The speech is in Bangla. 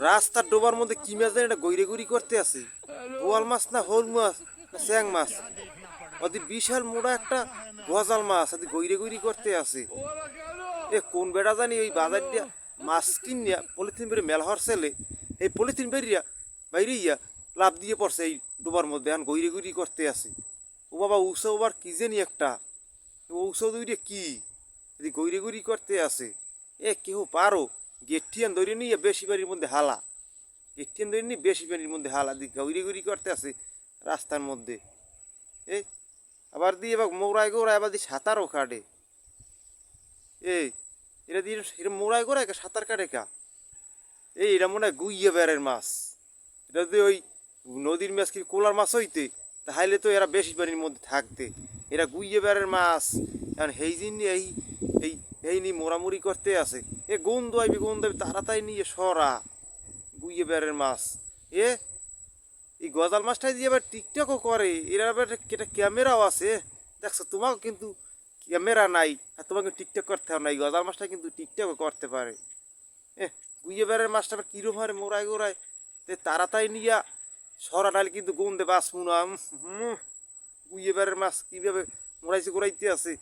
রাস্তার ডোবার মধ্যে কি মাছ জানি এটা গৈরে গুড়ি করতে আছে। বোয়াল মাছ না হল মাছ না চ্যাং মাছ, ওদের বিশাল মোটা একটা গজাল মাছ ওদের গৈরে গুড়ি করতে আছে। এ কোন বেড়া জানি ওই বাজার দিয়া মাছ কিনিয়া পলিথিন বেরিয়ে মেলা হর ছেলে এই পলিথিন বেরিয়া বাইরে ইয়া লাভ দিয়ে পড়ছে এই ডোবার মধ্যে এখন গৈরে গুড়ি করতে আছে। ও বাবা উৎসব আবার কি জানি একটা ঔষধ দুইটা কি যদি গৈরে গুড়ি করতে আছে। এ কেউ পারো গেটিয়ান ধরে নিয়ে বেশি বাড়ির মধ্যে হালা, গেটিয়ান ধরে নিয়ে বেশি বাড়ির মধ্যে হালা দিয়ে গৈরে গুড়ি করতে আছে রাস্তার মধ্যে। এই আবার দিয়ে এবার মৌরায় গোড়ায় আবার দিয়ে সাঁতারও কাটে। এই এরা দিয়ে এরা মোড়ায় গোড়ায় সাঁতার কাটে কা। এই এরা মনে হয় গুইয়ে বেড়ের মাছ, এটা যদি ওই নদীর মাছ কি কোলার মাছ হইতে তাহলে তো এরা বেশি পানির মধ্যে থাকতে। এরা গুইয়ে বেড়ের মাছ এখন সেই জন্য এই এই এই নিয়ে মোড়ামুড়ি করতে আছে। এ গন্ধ আইবি গন্ধ আইবি তাড়াতাড়ি নিয়ে সরা গুইয়ে বেড়ের মাছ। এ এই গজাল মাছটাই দিয়ে আবার টিকটকও করে, এরা আবার একটা ক্যামেরাও আছে দেখছো। তোমাকে কিন্তু ক্যামেরা নাই আর তোমাকে টিকটক করতে হবে না, এই গজাল মাছটা কিন্তু টিকটকও করতে পারে। এ গুইয়ে বেড়ের মাছটা আবার কীরকম হারে মোড়ায় গোড়ায় তাড়াতাড়ি নিয়া সরা ডালি কিন্তু গন্ধে বাঁচবো না। গুইয়ে বেড়ের মাছ কীভাবে মোড়াইছে গোড়াইতে আছে।